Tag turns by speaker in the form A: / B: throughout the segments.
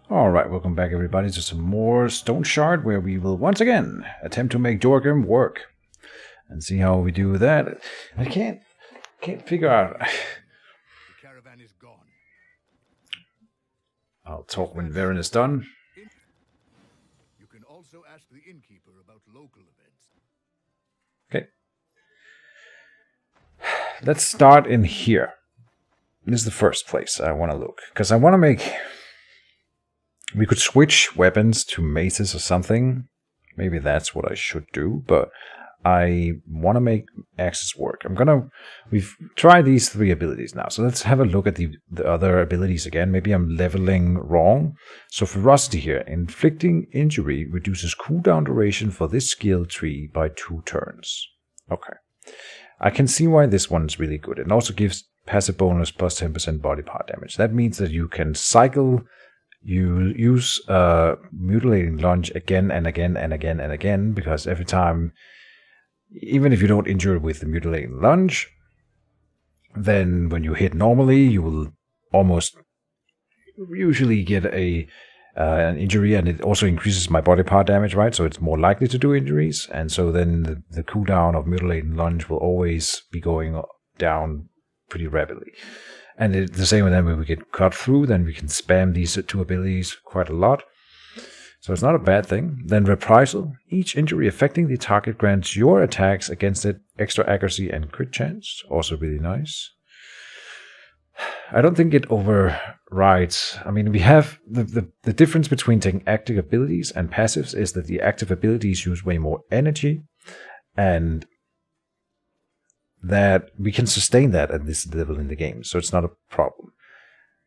A: Alright, welcome back everybody to some more Stoneshard, where we will once again attempt to make Dorgrim work. And see how we do that. I can't figure out.
B: The caravan is gone.
A: I'll talk when Varen is done.
B: You can also ask the innkeeper about local events.
A: Okay. Let's start in here. This is the first place I want to look. Because I want to make... We could switch weapons to maces or something. Maybe that's what I should do, but I want to make axes work. We've tried these 3 abilities now, so let's have a look at the other abilities again. Maybe I'm leveling wrong. So ferocity here, inflicting injury reduces cooldown duration for this skill tree by 2 turns. Okay. I can see why this one's really good. It also gives passive bonus plus 10% body part damage. That means that you can cycle... You use Mutilating Lunge again and again and again and again, because every time, even if you don't injure with the Mutilating Lunge, then when you hit normally, you will almost usually get an injury, and it also increases my body part damage, right? So it's more likely to do injuries, and so then the cooldown of Mutilating Lunge will always be going down pretty rapidly. And the same with them, when we get cut through, then we can spam these 2 abilities quite a lot. So it's not a bad thing. Then Reprisal. Each injury affecting the target grants your attacks against it extra accuracy and crit chance. Also really nice. I don't think it overrides. I mean, we have the difference between taking active abilities and passives is that the active abilities use way more energy, and that we can sustain that at this level in the game, so it's not a problem.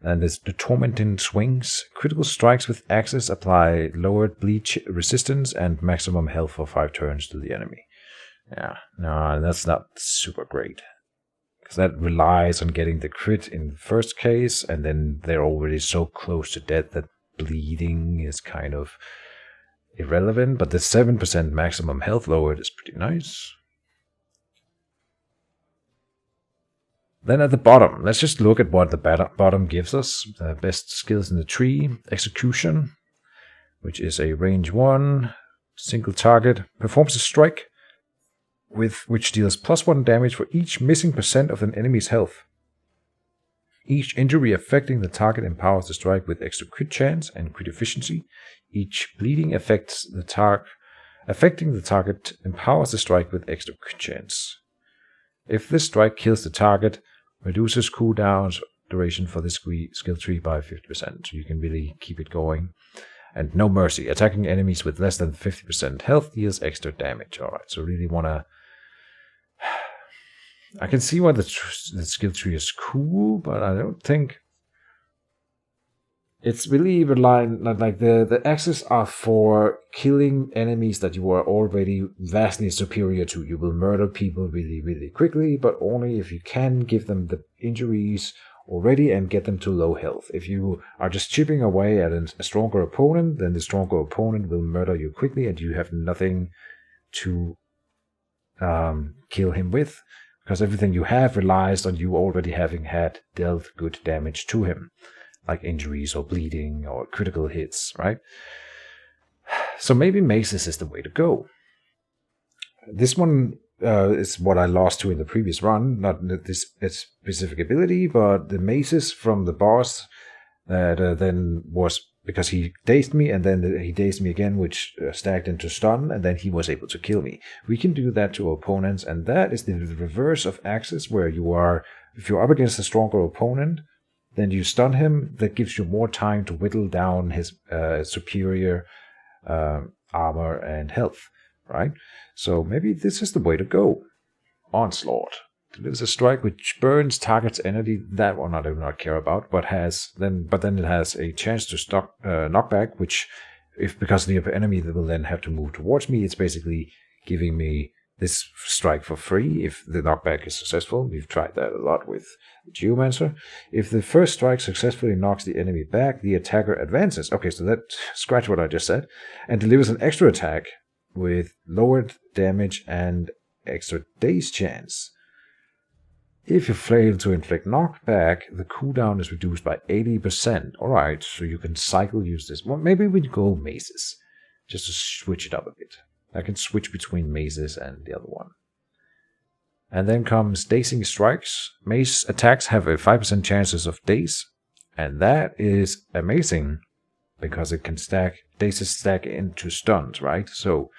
A: And there's the Tormenting Swings. Critical strikes with axes apply lowered bleed resistance and maximum health for 5 turns to the enemy. Yeah, no, that's not super great. Because that relies on getting the crit in the first case, and then they're already so close to death that bleeding is kind of irrelevant. But the 7% maximum health lowered is pretty nice. Then at the bottom, let's just look at what the bottom gives us. The best skills in the tree. Execution, which is a range 1, single target. Performs a strike, which deals +1 damage for each missing percent of an enemy's health. Each injury affecting the target empowers the strike with extra crit chance and crit efficiency. Each bleeding affecting the target empowers the strike with extra crit chance. If this strike kills the target, reduces cooldown duration for this skill tree by 50%. So you can really keep it going. And no mercy. Attacking enemies with less than 50% health deals extra damage. Alright, so really want to... I can see why the skill tree is cool, but I don't think... It's really relying... Like the axes are for killing enemies that you are already vastly superior to. You will murder people really, really quickly, but only if you can give them the injuries already and get them to low health. If you are just chipping away at a stronger opponent, then the stronger opponent will murder you quickly, and you have nothing to kill him with, because everything you have relies on you already having had dealt good damage to him, like injuries or bleeding or critical hits, right? So maybe maces is the way to go. This one is what I lost to in the previous run, not this specific ability, but the maces from the boss that then was because he dazed me, and then he dazed me again, which stacked into stun, and then he was able to kill me. We can do that to opponents, and that is the reverse of axes, where you are, if you're up against a stronger opponent, then you stun him. That gives you more time to whittle down his superior armor and health, right? So maybe this is the way to go. Onslaught. Delivers a strike which burns target's energy. That one I do not care about, but then it has a chance to knockback, which, if because the enemy will then have to move towards me, it's basically giving me this strike for free if the knockback is successful. We've tried that a lot with Geomancer. If the first strike successfully knocks the enemy back, the attacker advances. Okay, so that scratch what I just said, and delivers an extra attack with lowered damage and extra daze chance. If you fail to inflict knockback, the cooldown is reduced by 80%. Alright, so you can cycle use this. Well, maybe we go maces, just to switch it up a bit. I can switch between maces and the other one. And then comes dazing strikes. Mace attacks have a 5% chances of daze, and that is amazing because it can stack, dazes stack into stuns, right? So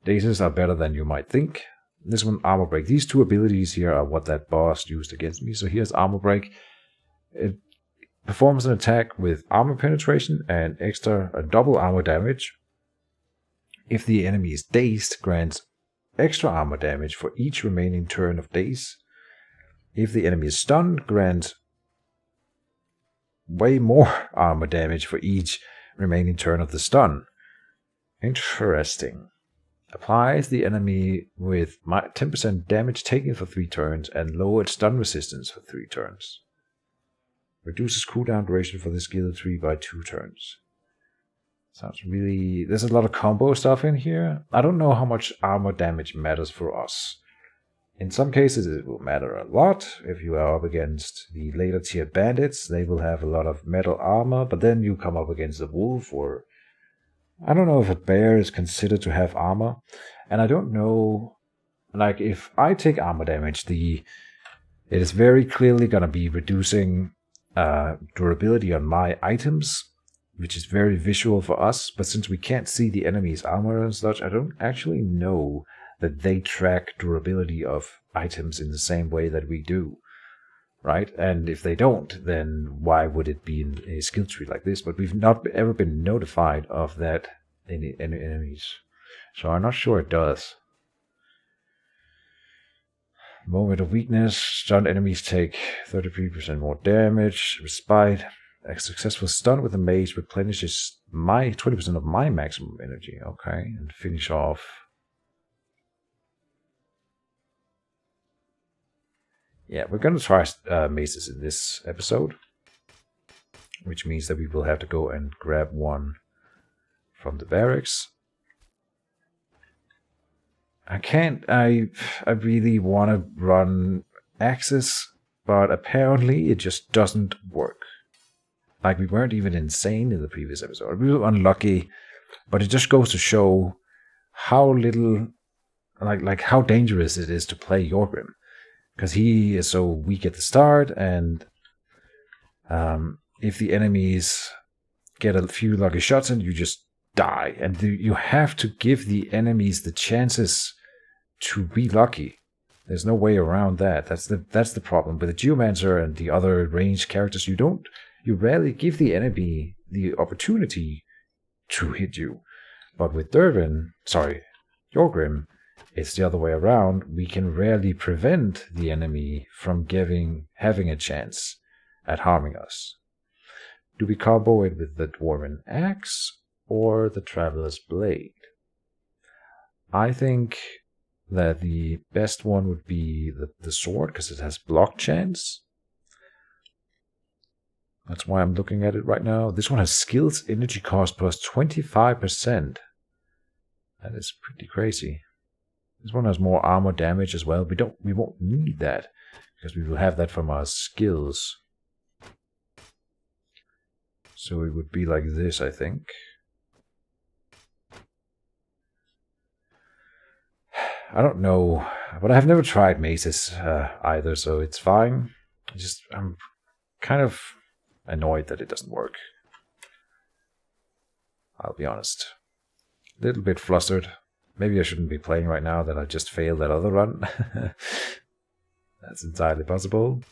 A: dazes are better than you might think. This one, armor break. These two abilities here are what that boss used against me. So here's armor break. It performs an attack with armor penetration and extra double armor damage. If the enemy is dazed, grants extra armor damage for each remaining turn of daze. If the enemy is stunned, grants way more armor damage for each remaining turn of the stun. Interesting. Applies the enemy with 10% damage taken for 3 turns and lowered stun resistance for 3 turns. Reduces cooldown duration for the skill tree by 2 turns. Sounds really... There's a lot of combo stuff in here. I don't know how much armor damage matters for us. In some cases it will matter a lot. If you are up against the later tier bandits, they will have a lot of metal armor, but then you come up against a wolf, or I don't know if a bear is considered to have armor. And I don't know, like, if I take armor damage, it is very clearly going to be reducing durability on my items, which is very visual for us. But since we can't see the enemy's armor and such, I don't actually know that they track durability of items in the same way that we do, right? And if they don't, then why would it be in a skill tree like this? But we've not ever been notified of that in any enemies, so I'm not sure it does. Moment of weakness. Stunned enemies take 33% more damage. Respite. A successful stun with a mace replenishes my 20% of my maximum energy. Okay, and finish off. Yeah, we're going to try maces in this episode, which means that we will have to go and grab one from the barracks. I really want to run axes, but apparently it just doesn't work. Like, we weren't even insane in the previous episode. We were unlucky, but it just goes to show how little, like how dangerous it is to play Yorgrim. Because he is so weak at the start, and if the enemies get a few lucky shots and you just die. And you have to give the enemies the chances to be lucky. There's no way around that. That's the problem. With the Geomancer and the other ranged characters, you rarely give the enemy the opportunity to hit you. But with Yorgrim, it's the other way around. We can rarely prevent the enemy from having a chance at harming us. Do we combo it with the Dwarven Axe or the Traveler's Blade? I think that the best one would be the sword, because it has block chance. That's why I'm looking at it right now. This one has skills energy cost plus 25%. That is pretty crazy. This one has more armor damage as well. We won't need that, because we will have that from our skills. So it would be like this, I think. I don't know, but I've never tried maces either, so it's fine. I'm kind of annoyed that it doesn't work. I'll be honest. A little bit flustered. Maybe I shouldn't be playing right now that I just failed that other run. That's entirely possible.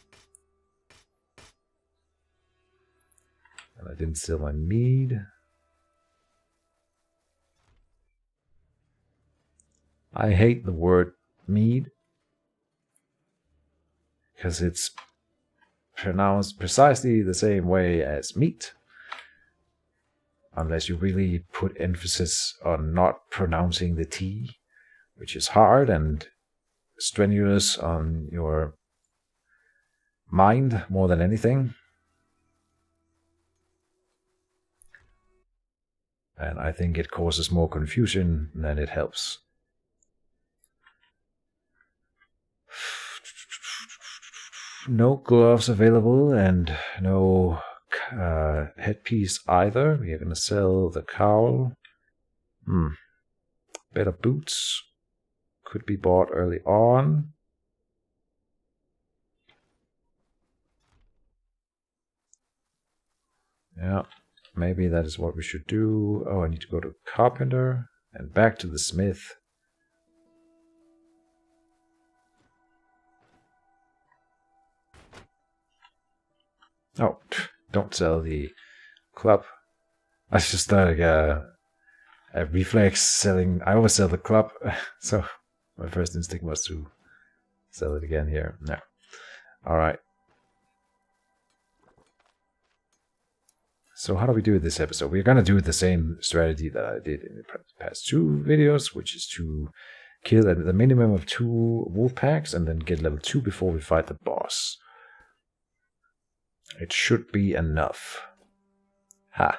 A: And I didn't steal my mead. I hate the word mead, because it's pronounced precisely the same way as meat, unless you really put emphasis on not pronouncing the T, which is hard and strenuous on your mind more than anything. And I think it causes more confusion than it helps. no gloves available and no headpiece either. We are going to sell the cowl. Better boots. Could be bought early on. Yeah, maybe that is what we should do. Oh, I need to go to carpenter and back to the smith. Oh, don't sell the club. I just like a reflex selling. I always sell the club, so my first instinct was to sell it again here. No. Alright. So how do we do it this episode? We're gonna do the same strategy that I did in the past 2 videos, which is to kill at the minimum of 2 wolf packs and then get level 2 before we fight the boss. It should be enough. Ha.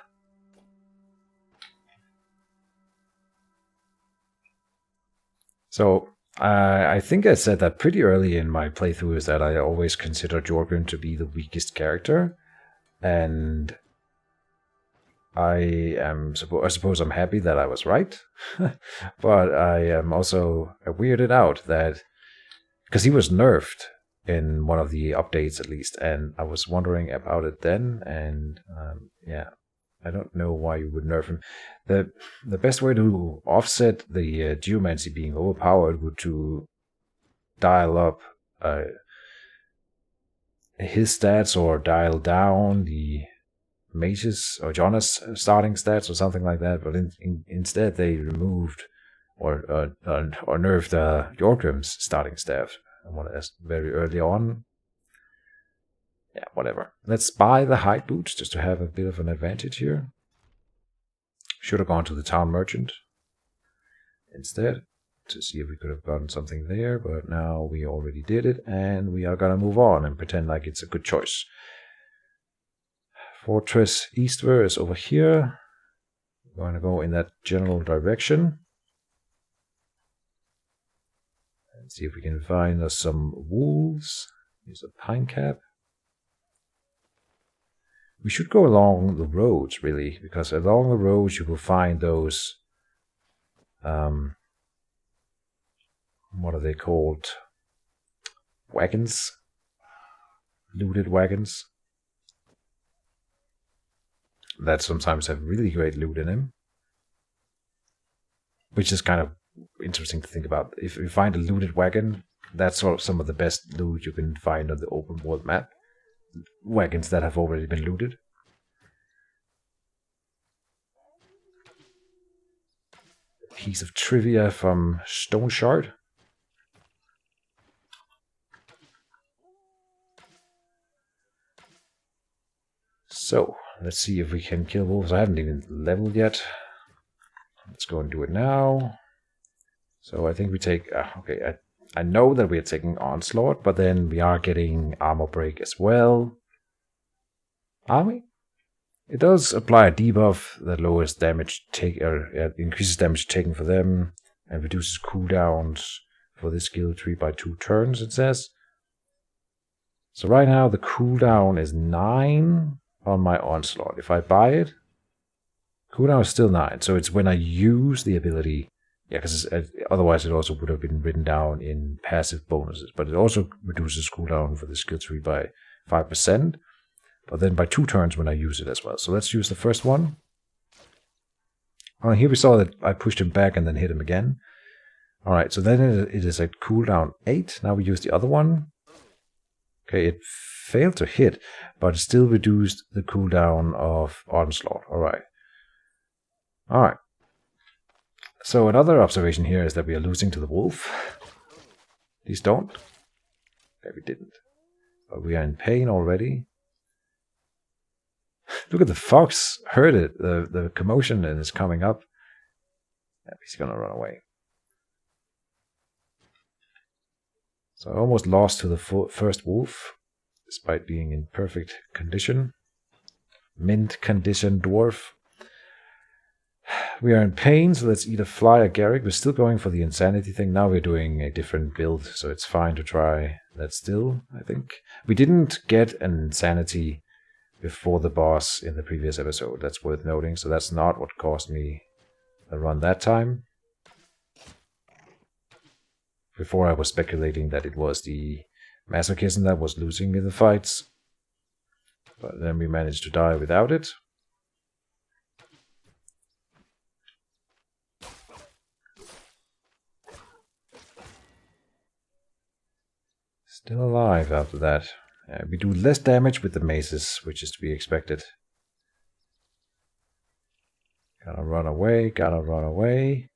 A: So, I think I said that pretty early in my playthroughs that I always consider Jorgrim to be the weakest character. And I suppose I'm happy that I was right. But I am also weirded out that... because he was nerfed in one of the updates at least, and I was wondering about it then, and yeah, I don't know why you would nerf him. The best way to offset the geomancy being overpowered would to dial up his stats or dial down the mace's or Jonas starting stats or something like that, but instead they removed or nerfed Jorgrim's starting staff. I want to very early on. Yeah, whatever. Let's buy the hide boots just to have a bit of an advantage here. Should have gone to the town merchant instead to see if we could have gotten something there, but now we already did it and we are gonna move on and pretend like it's a good choice. Fortress Eastward is over here. We're gonna go in that general direction. See if we can find us some wolves. Here's a pine cap. We should go along the roads, really, because along the roads you will find those... what are they called? Wagons? Looted wagons. That sometimes have really great loot in them. Which is kind of interesting to think about. If you find a looted wagon, that's sort of some of the best loot you can find on the open world map. Wagons that have already been looted. A piece of trivia from Stoneshard. So, let's see if we can kill wolves. I haven't even leveled yet. Let's go and do it now. So I think we take... okay, I know that we are taking Onslaught, but then we are getting Armor Break as well. Are we? It does apply a debuff that lowers damage increases damage taken for them and reduces cooldowns for this skill tree by 2 turns, it says. So right now the cooldown is 9 on my Onslaught. If I buy it, cooldown is still 9. So it's when I use the ability. Yeah, because otherwise it also would have been written down in passive bonuses. But it also reduces cooldown for the skill tree by 5%. But then by 2 turns when I use it as well. So let's use the first one. Oh, here we saw that I pushed him back and then hit him again. Alright, so then it is at cooldown 8. Now we use the other one. Okay, it failed to hit, but it still reduced the cooldown of Onslaught. Alright. Alright. So another observation here is that we are losing to the wolf. Please don't. Okay, we didn't. But we are in pain already. Look at the fox. Heard it. The commotion and is coming up. Yeah, he's gonna run away. So I almost lost to the first wolf, despite being in perfect condition. Mint condition dwarf. We are in pain, so let's either fly or Garrick. We're still going for the insanity thing. Now we're doing a different build, so it's fine to try Let's still, I think. We didn't get an insanity before the boss in the previous episode. That's worth noting. So that's not what caused me a run that time. Before I was speculating that it was the masochism that was losing me the fights. But then we managed to die without it. Still alive after that. We do less damage with the maces, which is to be expected. Gotta run away, gotta run away.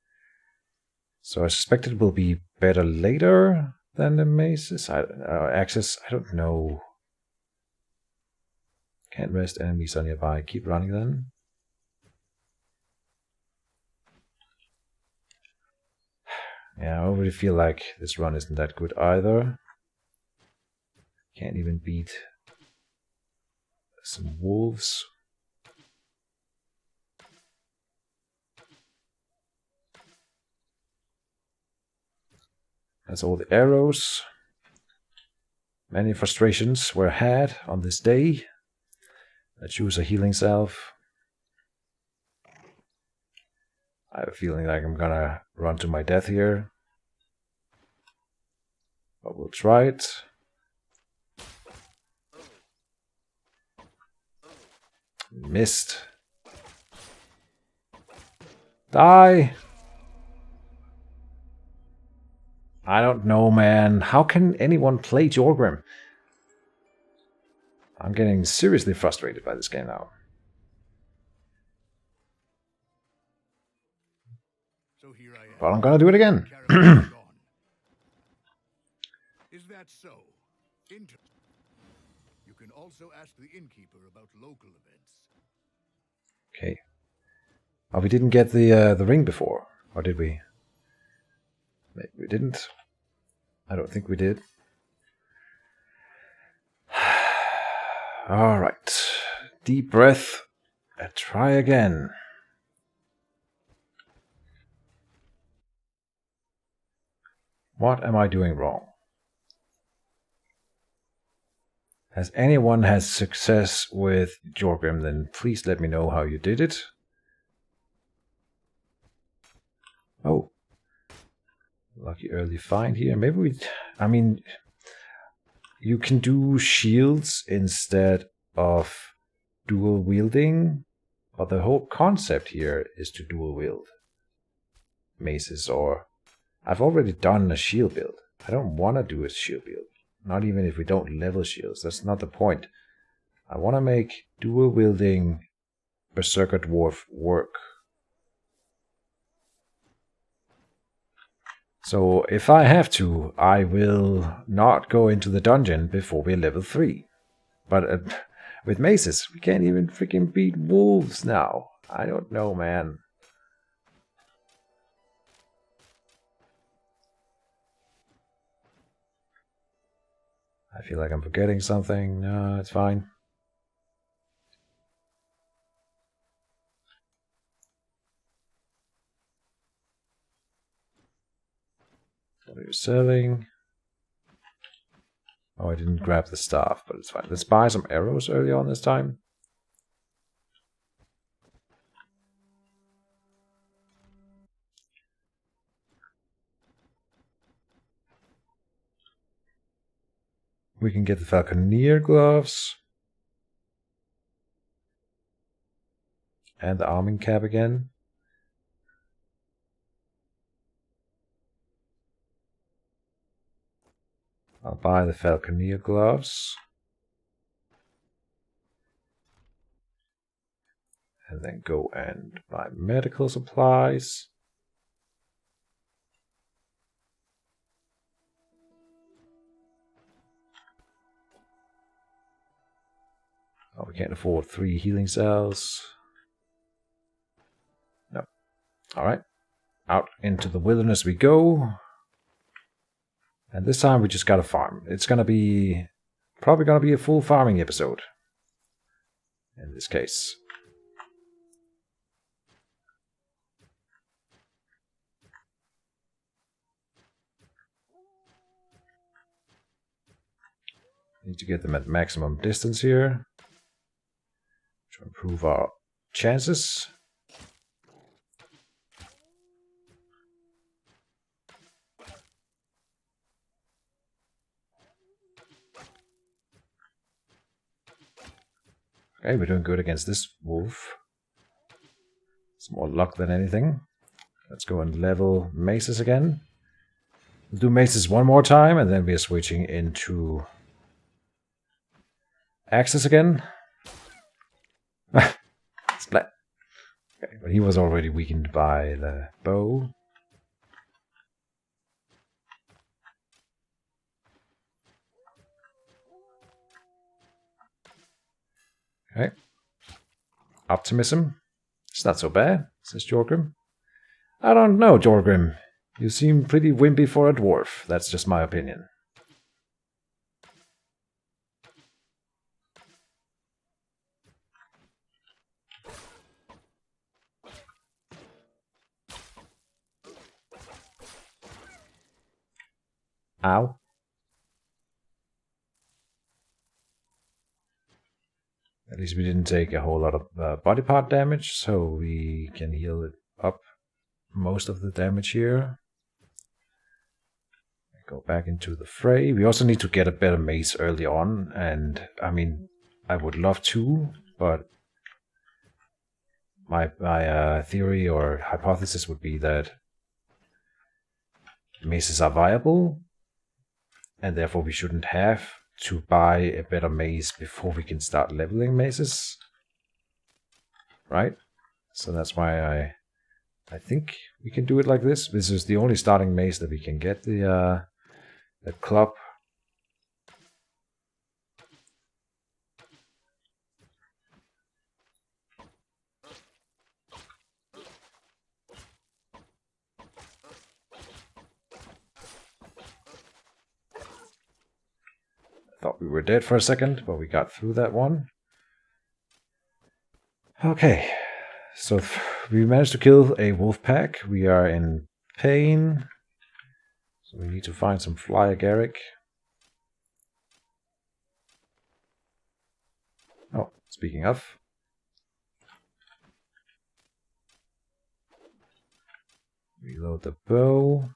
A: So I suspect it will be better later than the maces. Access, I don't know. Can't rest, enemies are nearby. Keep running then. Yeah, I already feel like this run isn't that good either. Can't even beat some wolves. That's all the arrows. Many frustrations were had on this day. Let's use a healing salve. I have a feeling like I'm gonna run to my death here. But we'll try it. Missed. Die! I don't know, man. How can anyone play Jorgrim? I'm getting seriously frustrated by this game now.
B: So here I am.
A: But I'm gonna do it again.
B: Is that so? You can also ask the innkeeper about local events.
A: Okay. Oh, we didn't get the ring before, or did we? Maybe we didn't. I don't think we did. All right. Deep breath. And try again. What am I doing wrong? Has anyone had success with Jorgrim, then please let me know how you did it. Oh. Lucky early find here. Maybe we... I mean... You can do shields instead of dual wielding. But the whole concept here is to dual wield maces, or... I've already done a shield build. I don't want to do a shield build. Not even if we don't level shields. That's not the point. I want to make dual wielding Berserker dwarf work. So if I have to, I will not go into the dungeon before we're level 3. But with maces, we can't even freaking beat wolves now. I don't know, man. I feel like I'm forgetting something. No, it's fine. What are you selling? Oh, I didn't grab the staff, but it's fine. Let's buy some arrows early on this time. We can get the Falconeer gloves. And the arming cap again. I'll buy the Falconeer gloves. And then go and buy medical supplies. Oh, we can't afford 3 healing cells. No. Alright. Out into the wilderness we go. And this time we just gotta farm. It's gonna be... probably gonna be a full farming episode. In this case. Need to get them at maximum distance here to improve our chances. Okay, we're doing good against this wolf. It's more luck than anything. Let's go and level maces again. We'll do maces one more time, and then we are switching into axes again. Splat. Okay, but he was already weakened by the bow. Okay. Optimism. It's not so bad, says Jorgrim. I don't know, Jorgrim. You seem pretty wimpy for a dwarf. That's just my opinion. Ow. At least we didn't take a whole lot of body part damage, so we can heal it up most of the damage here. Go back into the fray. We also need to get a better mace early on, and I mean, I would love to, but my theory or hypothesis would be that maces are viable, and therefore we shouldn't have to buy a better mace before we can start leveling maces. Right? So that's why I think we can do it like this. This is the only starting mace that we can get the club. Thought we were dead for a second, but we got through that one. Okay, so we managed to kill a wolf pack. We are in pain. So we need to find some fly agaric. Oh, speaking of. Reload the bow.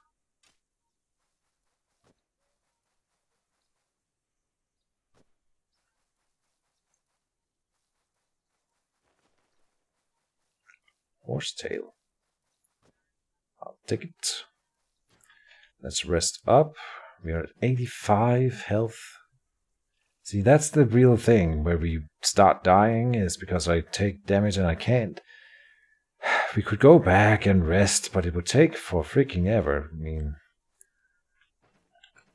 A: Horsetail. I'll take it. Let's rest up. We are at 85 health. See, that's the real thing where we start dying, is because I take damage and I can't. We could go back and rest, but it would take for freaking ever. I mean,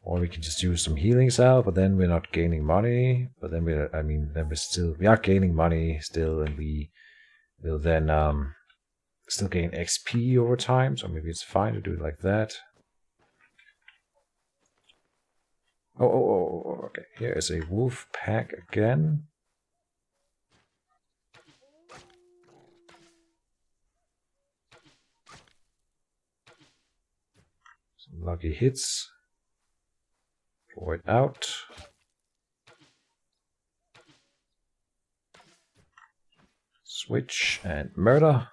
A: or we can just use some healing salve, but then we're not gaining money. But then we are gaining money still, and we will then still gain XP over time. So maybe it's fine to do it like that. Oh, okay. Here is a wolf pack again. Some lucky hits. Pour it out. Switch and murder.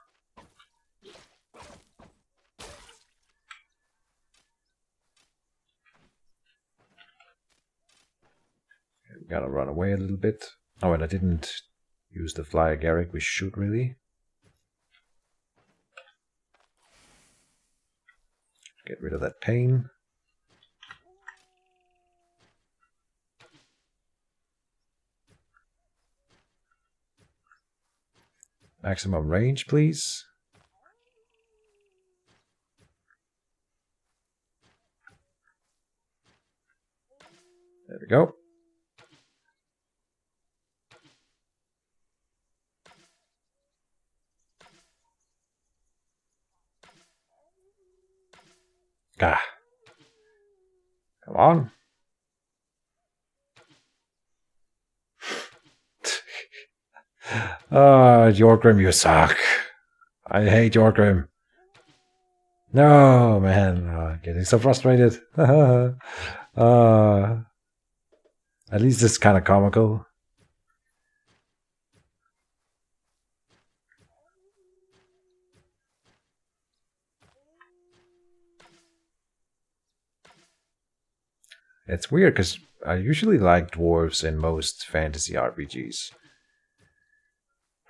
A: Gotta run away a little bit. Oh, and I didn't use the fly agaric. We should really. Get rid of that pain. Maximum range, please. There we go. Ah. Come on. Jorgrim, you suck. I hate Jorgrim. No, man. Getting so frustrated. At least it's kind of comical. It's weird because I usually like dwarves in most fantasy RPGs.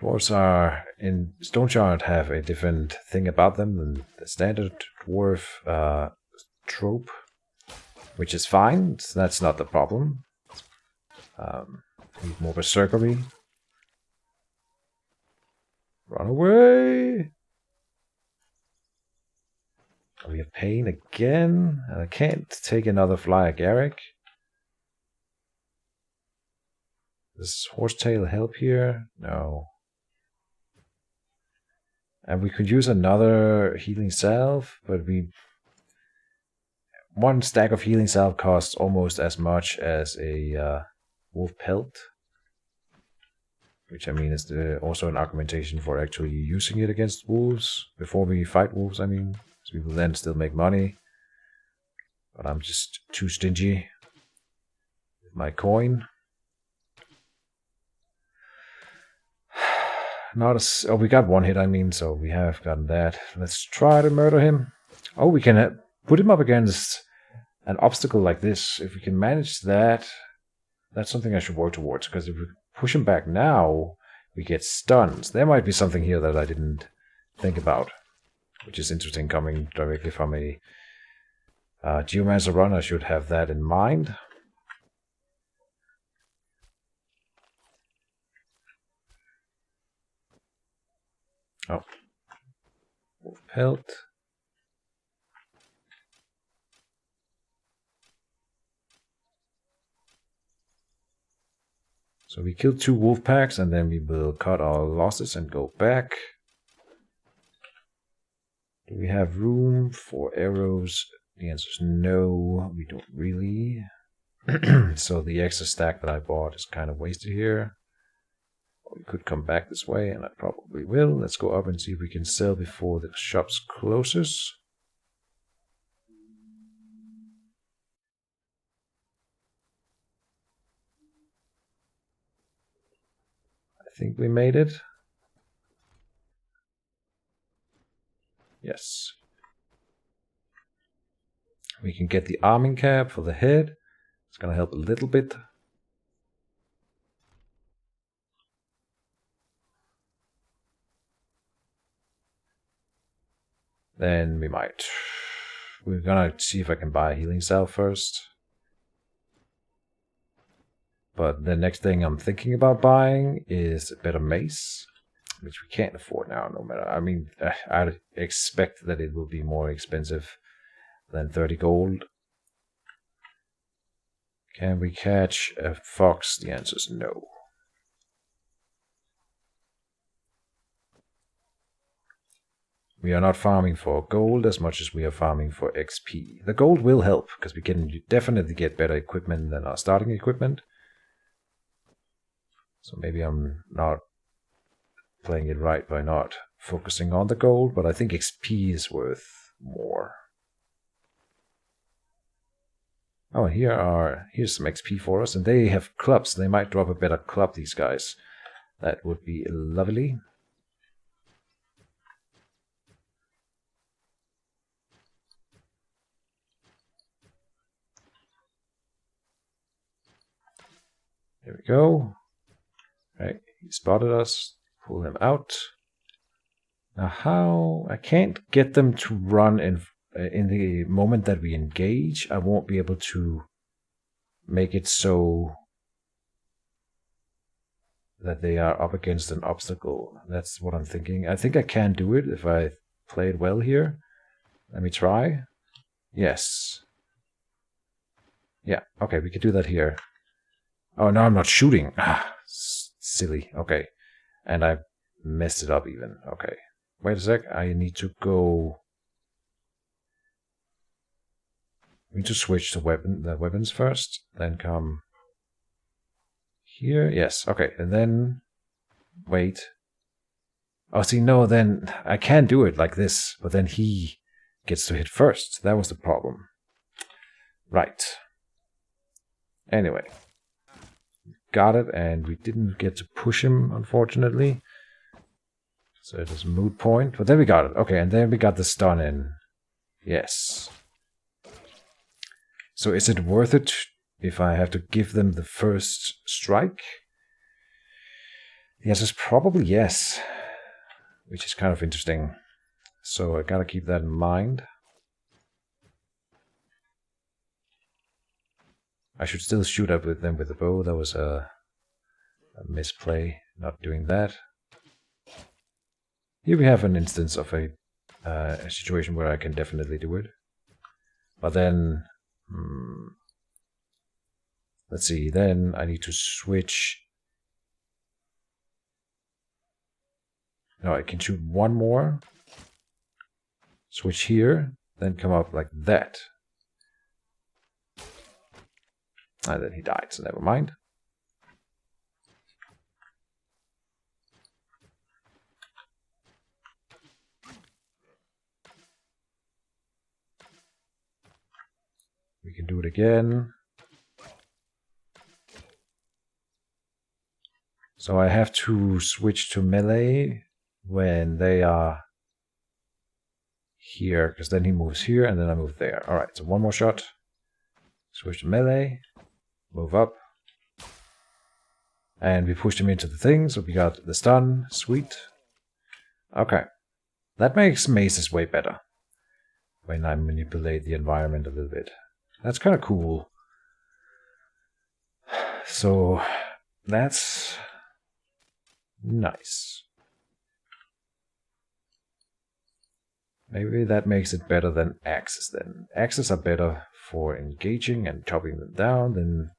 A: Dwarves are in Stoneshard have a different thing about them than the standard dwarf trope, which is fine. So that's not the problem. Need more berserkery. Run away! We have pain again, and I can't take another fly Garrick. Does Horsetail help here? No. And we could use another healing salve, but one stack of healing salve costs almost as much as a wolf pelt, which I mean is also an argumentation for actually using it against wolves before we fight wolves. I mean, so we will then still make money, but I'm just too stingy with my coin. Not as we got one hit, I mean, so we have gotten that. Let's try to murder him. Oh, we can put him up against an obstacle like this. If we can manage that, that's something I should work towards, because if we push him back now, we get stuns. There might be something here that I didn't think about, which is interesting coming directly from a Geomancer run. I should have that in mind. Oh. Wolf pelt. So we killed 2 wolf packs, and then we will cut our losses and go back. Do we have room for arrows? The answer is no, we don't really. So the extra stack that I bought is kind of wasted here. We could come back this way, and I probably will. Let's go up and see if we can sell before the shop's closes. I think we made it. Yes. We can get the arming cap for the head. It's gonna help a little bit. Then we're gonna see if I can buy a healing salve first. But the next thing I'm thinking about buying is a better mace, which we can't afford now, no matter. I mean, I'd expect that it will be more expensive than 30 gold. Can we catch a fox? The answer is no. We are not farming for gold as much as we are farming for XP. The gold will help, because we can definitely get better equipment than our starting equipment. So maybe I'm not playing it right by not focusing on the gold, but I think XP is worth more. Oh, here's some XP for us, and they have clubs. They might drop a better club, these guys. That would be lovely. There we go. Right, he spotted us. Pull him out. Now how? I can't get them to run in the moment that we engage. I won't be able to make it so that they are up against an obstacle. That's what I'm thinking. I think I can do it if I play it well here. Let me try. Yes. Yeah, okay, we can do that here. Oh, no, I'm not shooting. Ah, silly. Okay. And I messed it up even. Okay. Wait a sec. I need to go... I need to switch to the weapons first. Then come... here. Yes. Okay. And then... wait. Oh, see, no, then... I can do it like this. But then he gets to hit first. That was the problem. Right. Anyway. got it, and we didn't get to push him, unfortunately. So it was a moot point, but then we got it. Okay, and then we got the stun in. Yes. So is it worth it if I have to give them the first strike? The answer is probably yes, which is kind of interesting. So I gotta keep that in mind. I should still shoot up with them with the bow. That was a misplay, not doing that. Here we have an instance of a situation where I can definitely do it. But then, let's see, then I need to switch. No, I can shoot one more. Switch here, then come up like that. And then he died, so never mind. We can do it again. So I have to switch to melee when they are here, because then he moves here and then I move there. Alright, so one more shot. Switch to melee. Move up. And we pushed him into the thing, so we got the stun. Sweet. Okay. That makes maces way better when I manipulate the environment a little bit. That's kind of cool. So that's nice. Maybe that makes it better than axes then. Axes are better for engaging and chopping them down. Then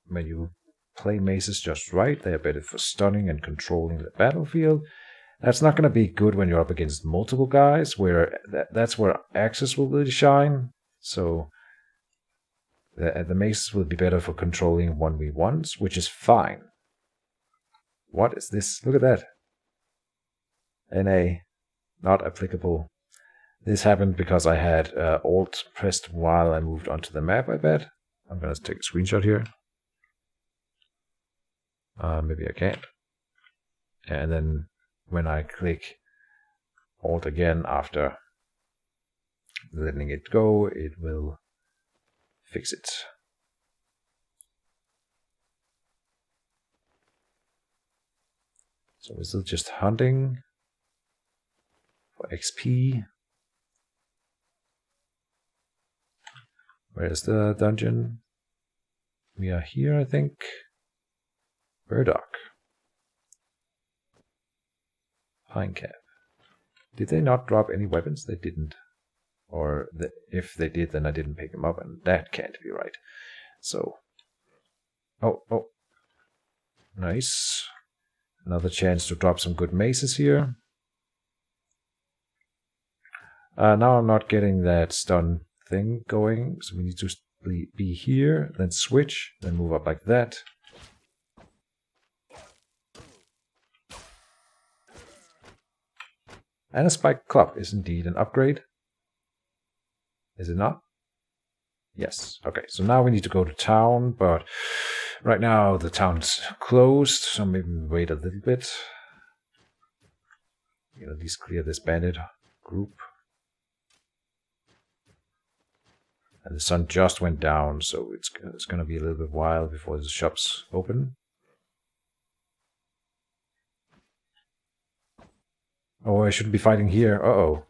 A: when you play maces just right, they are better for stunning and controlling the battlefield. That's not going to be good when you're up against multiple guys, where that's where axes will really shine. So the maces will be better for controlling 1v1s, which is fine. What is this? Look at that. NA. Not applicable. This happened because I had Alt pressed while I moved onto the map, I bet. I'm going to take a screenshot here. Maybe I can't. And then when I click Alt again after letting it go, it will fix it. So we're still just hunting for XP. Where's the dungeon? We are here, I think. Burdock. Pine cap. Did they not drop any weapons? They didn't. Or if they did, then I didn't pick them up, and that can't be right. So. Oh. Nice. Another chance to drop some good maces here. Now I'm not getting that stun thing going, so we need to be here, then switch, then move up like that. And a spiked club is indeed an upgrade. Is it not? Yes. Okay, so now we need to go to town, but right now the town's closed, so maybe we wait a little bit. You know, at least clear this bandit group. And the sun just went down, so it's going to be a little bit while before the shops open. Oh, I shouldn't be fighting here. Uh-oh.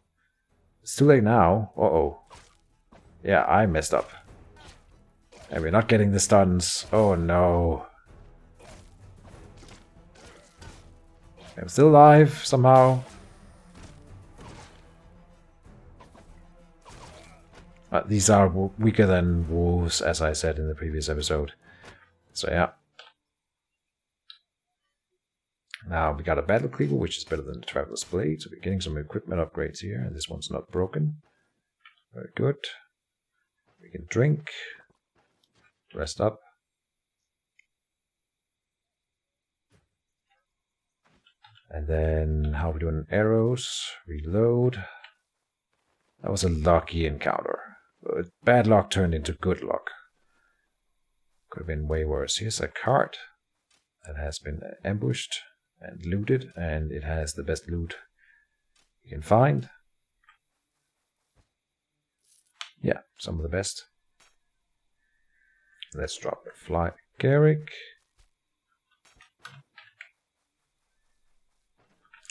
A: It's too late now. Uh-oh. Yeah, I messed up. And we're not getting the stuns. Oh, no. I'm still alive, somehow. These are weaker than wolves, as I said in the previous episode. So, yeah. Now we got a battle cleaver, which is better than the traveler's blade. So we're getting some equipment upgrades here. And this one's not broken. Very good. We can drink. Rest up. And then how are we doing? Arrows. Reload. That was a lucky encounter. Bad luck turned into good luck. Could have been way worse. Here's a cart. that has been ambushed and looted, and it has the best loot you can find. Yeah, some of the best. Let's drop a fly Garrick.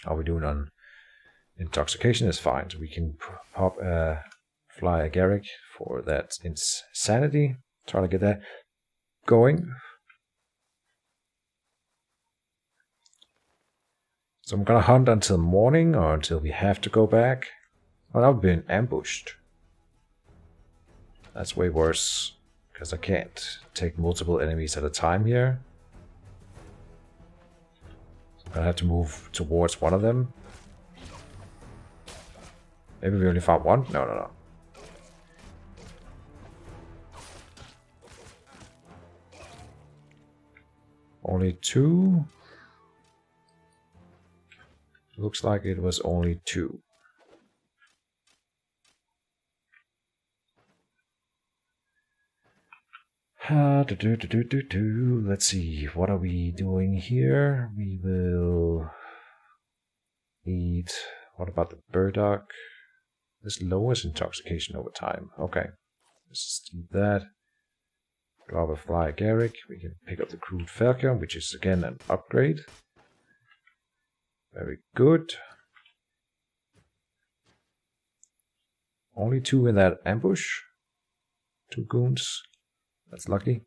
A: How are we doing on intoxication? Is fine, so we can pop a fly Garrick for that insanity. Try to get that going. So I'm gonna hunt until morning, or until we have to go back. Well, I've been ambushed. That's way worse, because I can't take multiple enemies at a time here. So I'm gonna have to move towards one of them. Maybe we only found one? No. Only two? Looks like it was only two. Let's see, what are we doing here? We will eat. What about the burdock? This lowers intoxication over time. Okay, let's do that. Drop a fly Garrick. We can pick up the crude Falcon, which is again an upgrade. Very good. Only two in that ambush. Two goons. That's lucky.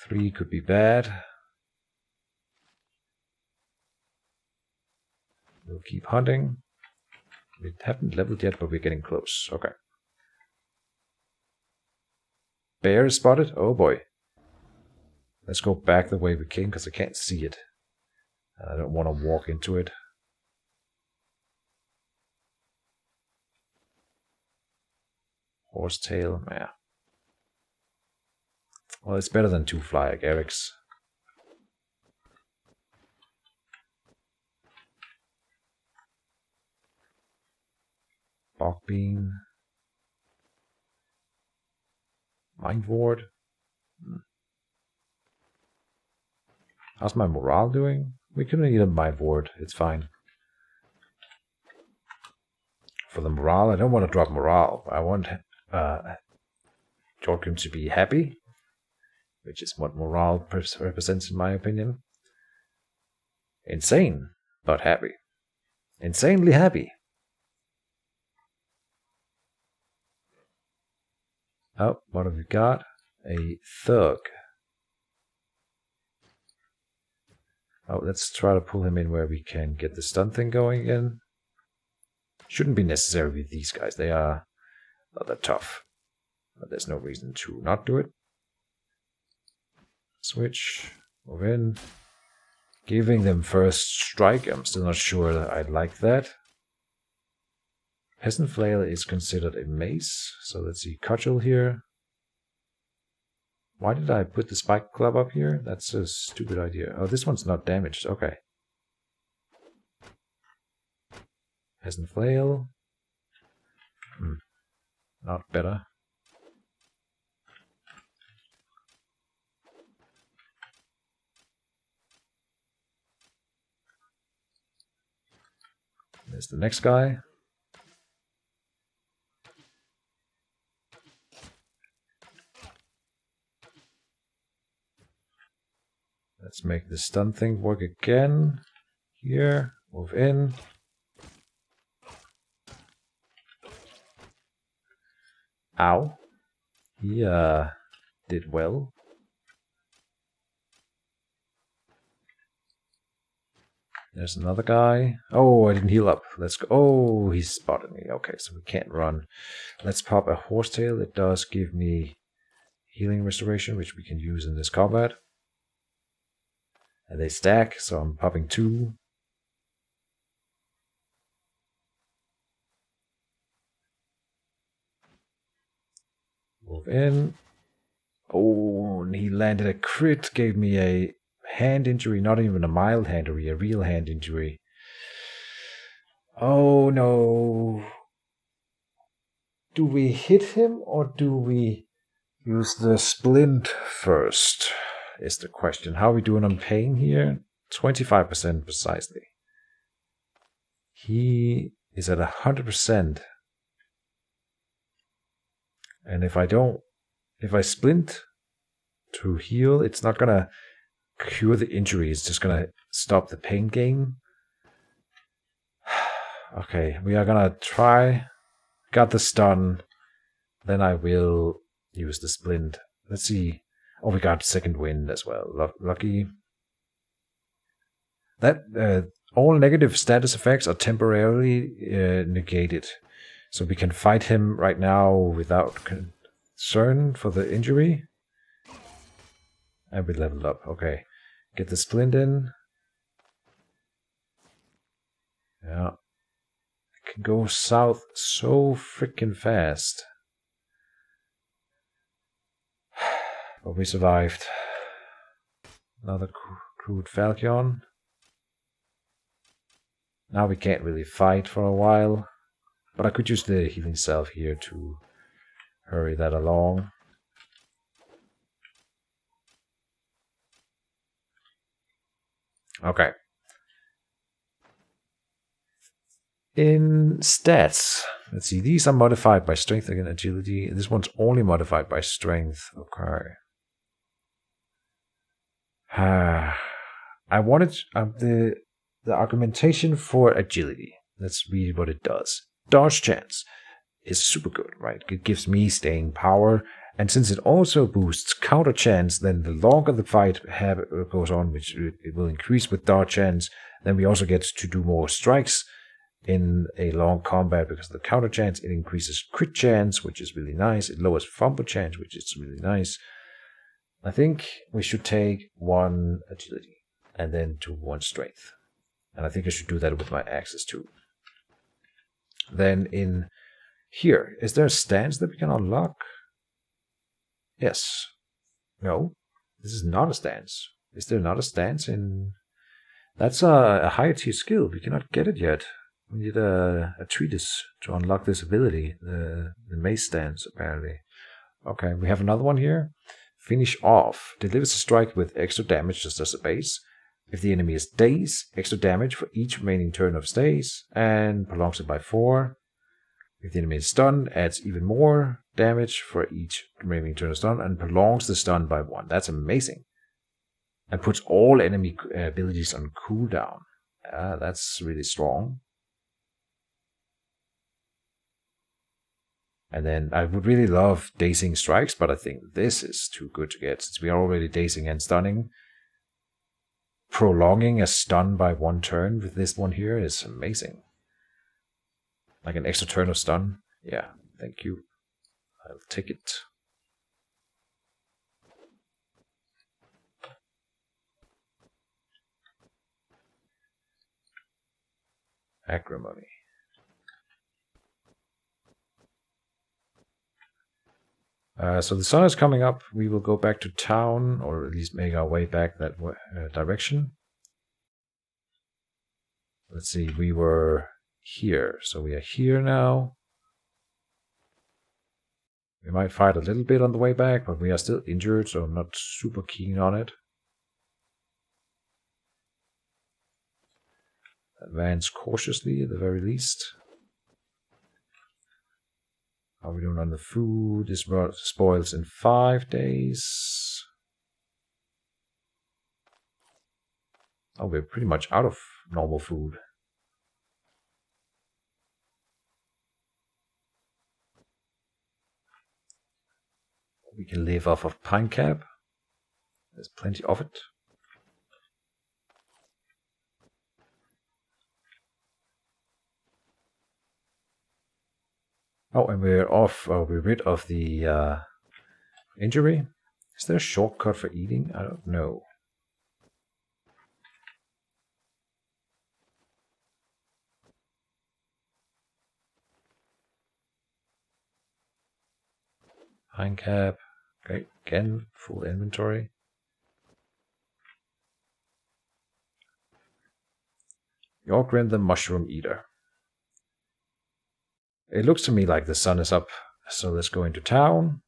A: 3 could be bad. We'll keep hunting. We haven't leveled yet, but we're getting close. Okay. Bear is spotted. Oh boy. Let's go back the way we came, because I can't see it. And I don't want to walk into it. Horsetail, yeah. Well, it's better than 2 flyer Garricks. Bogbean. Mind Ward. How's my morale doing? We couldn't eat a Mind Ward, it's fine. For the morale, I don't want to drop morale. I want Jorgen to be happy, which is what morale represents in my opinion. Insane, but happy. Insanely happy. Oh, what have we got? A thug. Oh, let's try to pull him in where we can get the stun thing going again. Shouldn't be necessary with these guys. They are not that tough. But there's no reason to not do it. Switch. Move in. Giving them first strike. I'm still not sure that I like that. Peasant Flail is considered a mace. So let's see. Cudgel here. Why did I put the spike club up here? That's a stupid idea. Oh, this one's not damaged. Okay. Peasant Flail. Not better. There's the next guy. Let's make the stun thing work again. Here, move in. Ow. He did well. There's another guy. Oh, I didn't heal up. Let's go. Oh, he spotted me. Okay, so we can't run. Let's pop a horsetail. It does give me healing restoration, which we can use in this combat. And they stack, so I'm popping 2. Move in. Oh, and he landed a crit, gave me a hand injury, not even a mild hand injury, a real hand injury. Oh no. Do we hit him or do we use the splint first? is the question. How are we doing on pain here? 25% precisely. He is at 100%. And if I splint to heal, it's not gonna cure the injury, it's just gonna stop the pain gain. Okay, we are gonna try. Got the stun. Then I will use the splint. Let's see. Oh, we got second wind as well. Lucky. That all negative status effects are temporarily negated. So we can fight him right now without concern for the injury. And we leveled up. Okay. Get the splint in. Yeah. It can go south so freaking fast. But we survived. Another crude Falcon. Now we can't really fight for a while. But I could use the healing salve here to hurry that along. Okay. In stats, let's see, these are modified by strength and agility. This one's only modified by strength. Okay. I wanted the argumentation for agility. Let's read what it does. Dodge chance is super good, right? It gives me staying power, and since it also boosts counter chance, then the longer the fight goes on, which it will increase with dodge chance, then we also get to do more strikes in a long combat because of the counter chance. It increases crit chance, which is really nice. It lowers fumble chance, which is really nice. I think we should take 1 agility and then to 1 strength. And I think I should do that with my axes too. Then in here, is there a stance that we can unlock? Yes. No. This is not a stance. Is there not a stance in... That's a higher tier skill. We cannot get it yet. We need a treatise to unlock this ability. The mace stance, apparently. Okay, we have another one here. Finish off. Delivers a strike with extra damage just as a base. If the enemy is dazed, extra damage for each remaining turn of stays, and prolongs it by 4. If the enemy is stunned, adds even more damage for each remaining turn of stun, and prolongs the stun by 1. That's amazing. And puts all enemy abilities on cooldown. That's really strong. And then I would really love dazing strikes, but I think this is too good to get, since we are already dazing and stunning. Prolonging a stun by 1 turn with this one here is amazing. Like an extra turn of stun. Yeah, thank you. I'll take it. Acrimony. So the sun is coming up. We will go back to town, or at least make our way back that direction. Let's see, we were here, so we are here now. We might fight a little bit on the way back, but we are still injured, so I'm not super keen on it. Advance cautiously, at the very least. How are we doing on the food? This spoils in 5 days. Oh, we're pretty much out of normal food. We can live off of pine cap. There's plenty of it. Oh, and we're rid of the injury. Is there a shortcut for eating? I don't know. Pine cap. Okay, again, full inventory. Yorgrim the Mushroom Eater. It looks to me like the sun is up, so let's go into town.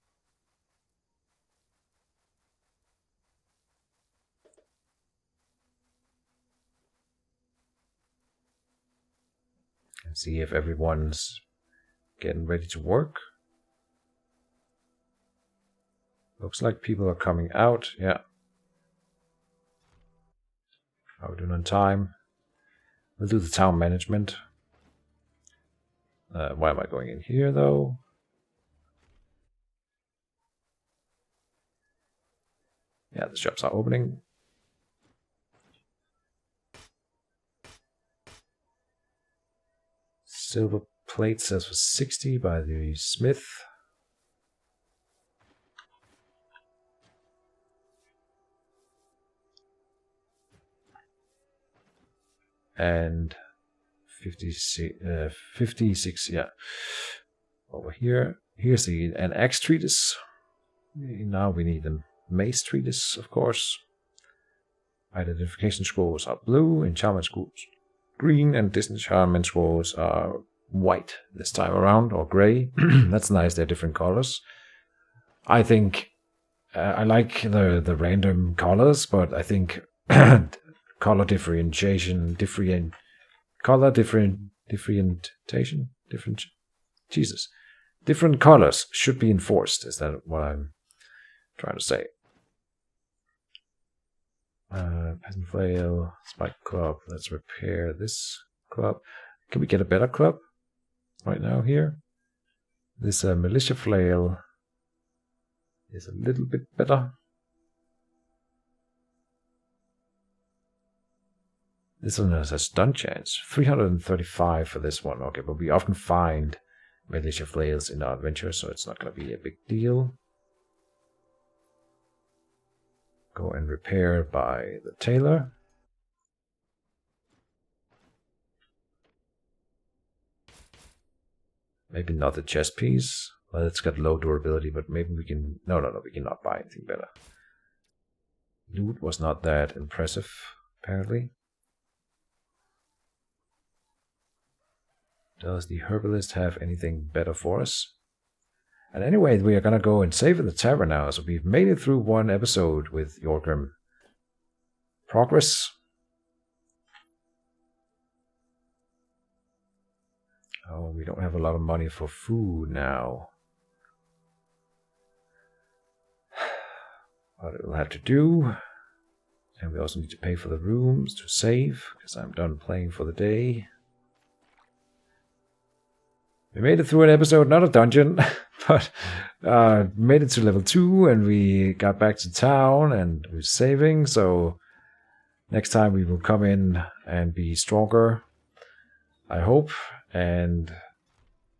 A: And see if everyone's getting ready to work. Looks like people are coming out. Yeah. How are we doing on time? We'll do the town management. Why am I going in here though? Yeah, the shops are opening. Silver plate sells for 60 by the smith. And 56, yeah. Over here, here's an axe treatise. Now we need a mace treatise, of course. Identification scrolls are blue, enchantment scrolls green, and disenchantment scrolls are white this time around, or gray. That's nice, they're different colors. I think I like the random colors, but I think color differentiation, different colors should be enforced. Is that what I'm trying to say? Peasant flail, spike club. Let's repair this club. Can we get a better club right now here? This militia flail is a little bit better. This one has a stun chance. 335 for this one. Okay, but we often find militia flails in our adventure, so it's not going to be a big deal. Go and repair by the tailor. Maybe not the chest piece. Well, it's got low durability, but maybe we can... No, we cannot buy anything better. Loot was not that impressive, apparently. Does the herbalist have anything better for us? And anyway, we are going to go and save in the tavern now. So we've made it through one episode with Yorgrim. Progress. Oh, we don't have a lot of money for food now. But it will have to do. And we also need to pay for the rooms to save, because I'm done playing for the day. We made it through an episode, not a dungeon, but made it to level 2, and we got back to town, and we're saving, so next time we will come in and be stronger, I hope, and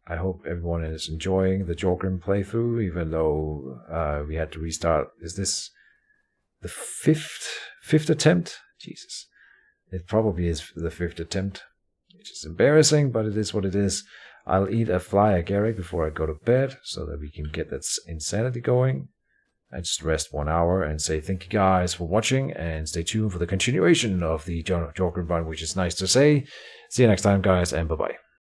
A: I hope everyone is enjoying the Jorgrim playthrough, even though we had to restart. Is this the fifth attempt? Jesus. It probably is the 5th attempt, which is embarrassing, but it is what it is. I'll eat a fly agaric before I go to bed so that we can get that insanity going. I just rest 1 hour and say thank you guys for watching and stay tuned for the continuation of the Jorgrim run, which is nice to say. See you next time, guys, and bye-bye.